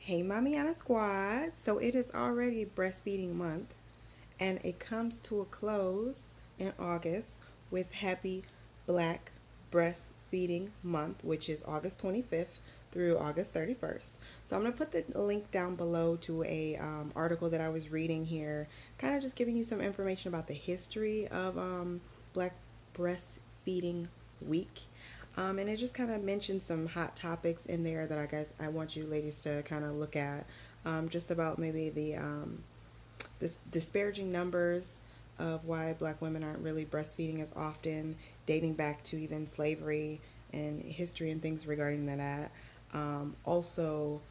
Hey, Momminana Squad. So it is already breastfeeding month, and it comes to a close in August with Happy Black Breastfeeding Month, which is August 25th through August 31st. So I'm going to put the link down below to a article that I was reading here, kind of just giving you some information about the history of Black Breastfeeding Week. And it just kind of mentioned some hot topics in there that I guess I want you ladies to kind of look at, just about maybe this disparaging numbers of why black women aren't really breastfeeding as often, dating back to even slavery and history and things regarding that. Also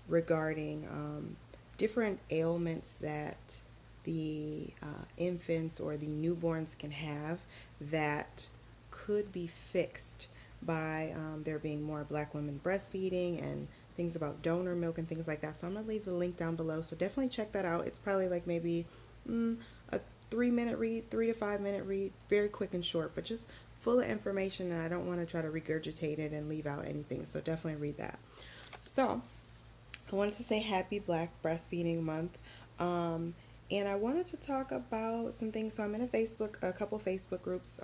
regarding different ailments that the infants or the newborns can have that could be fixed by there being more black women breastfeeding and things about donor milk and things like that. So I'm going to leave the link down below. So definitely check that out. It's probably like maybe a 3 minute read, 3 to 5 minute read, very quick and short, but just full of information. And I don't want to try to regurgitate it and leave out anything. So definitely read that. So I wanted to say happy Black Breastfeeding Month. And I wanted to talk about some things. So I'm in a couple Facebook groups,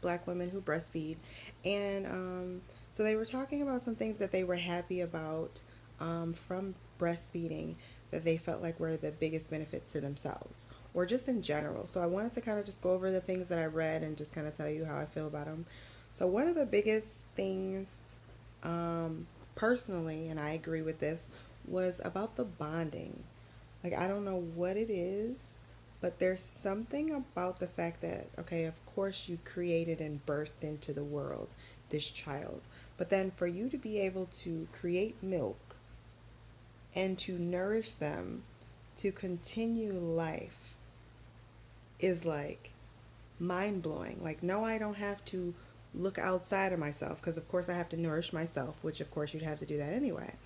black women who breastfeed. And so they were talking about some things that they were happy about from breastfeeding that they felt like were the biggest benefits to themselves or just in general. So I wanted to kind of just go over the things that I read and just kind of tell you how I feel about them. So one of the biggest things personally, and I agree with this, was about the bonding. Like, I don't know what it is, but there's something about the fact that, okay, of course you created and birthed into the world this child, but then for you to be able to create milk and to nourish them to continue life is like mind blowing. Like, no, I don't have to look outside of myself because, of course, I have to nourish myself, which, of course, you'd have to do that anyway.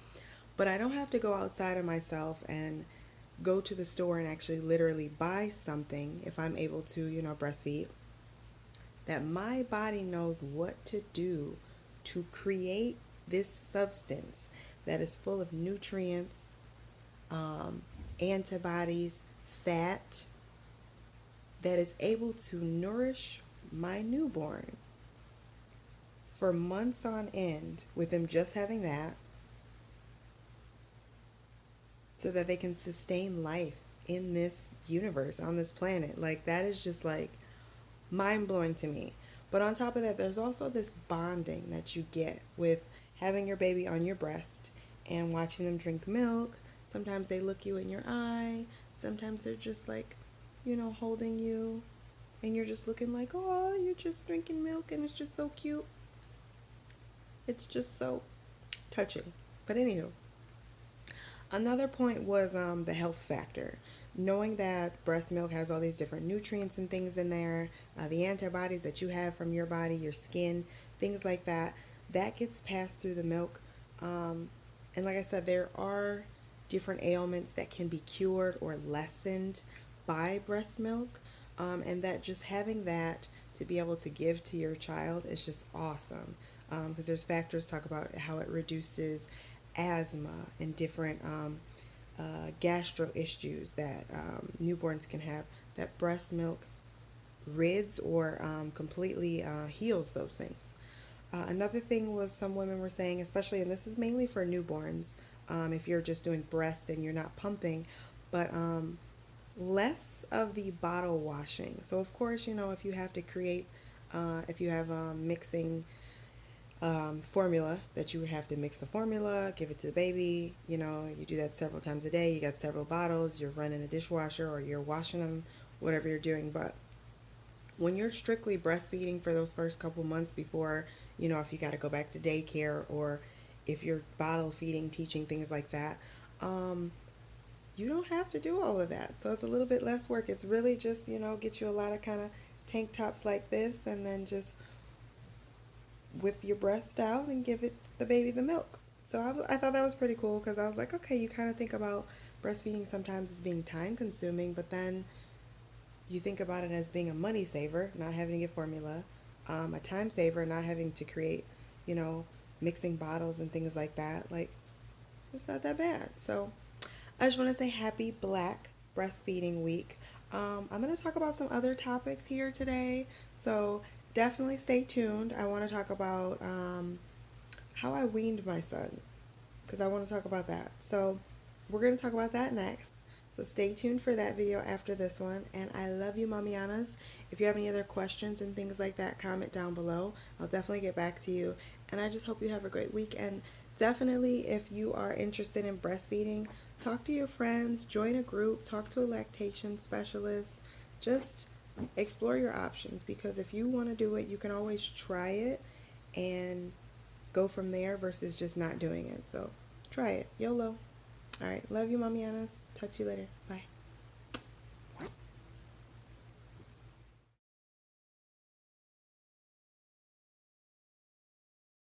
But I don't have to go outside of myself and go to the store and actually literally buy something if I'm able to, breastfeed. That my body knows what to do to create this substance that is full of nutrients, antibodies, fat, that is able to nourish my newborn for months on end with them just having that so that they can sustain life in this universe, on this planet. Like, that is just like mind blowing to me. But on top of that, there's also this bonding that you get with having your baby on your breast and watching them drink milk. Sometimes they look you in your eye, sometimes they're just like, holding you, and you're just looking like, oh, you're just drinking milk, and it's just so cute. It's just so touching. But anywho, another point was the health factor. Knowing that breast milk has all these different nutrients and things in there, the antibodies that you have from your body, your skin, things like that, that gets passed through the milk. And like I said, there are different ailments that can be cured or lessened by breast milk. And that just having that to be able to give to your child is just awesome. Because there's factors talk about how it reduces asthma and different gastro issues that newborns can have, that breast milk rids or completely heals those things. Another thing was some women were saying, especially, and this is mainly for newborns, if you're just doing breast and you're not pumping, but less of the bottle washing. So, of course, if you have to create, if you have mixing formula, that you would have to mix the formula, give it to the baby. You do that several times a day. You got several bottles, you're running the dishwasher or you're washing them, whatever you're doing. But when you're strictly breastfeeding for those first couple months before, if you got to go back to daycare or if you're bottle feeding, teaching things like that, you don't have to do all of that. So it's a little bit less work. It's really just, get you a lot of kind of tank tops like this and then just whip your breast out and give the baby the milk. So I thought that was pretty cool because I was like, okay, you kind of think about breastfeeding sometimes as being time consuming, but then you think about it as being a money saver, not having to get formula, a time saver, not having to create, you know, mixing bottles and things like that. Like, It's not that bad. So I just want to say happy Black Breastfeeding Week. I'm going to talk about some other topics here today. So definitely stay tuned. I want to talk about how I weaned my son because I want to talk about that. So we're going to talk about that next. So stay tuned for that video after this one. And I love you, Mommianas. If you have any other questions and things like that, comment down below. I'll definitely get back to you. And I just hope you have a great week. And definitely, if you are interested in breastfeeding, talk to your friends, join a group, talk to a lactation specialist. Just explore your options, because if you want to do it, you can always try it and go from there versus just not doing it. So try it. YOLO. All right. Love you, Mommianas. Talk to you later. Bye.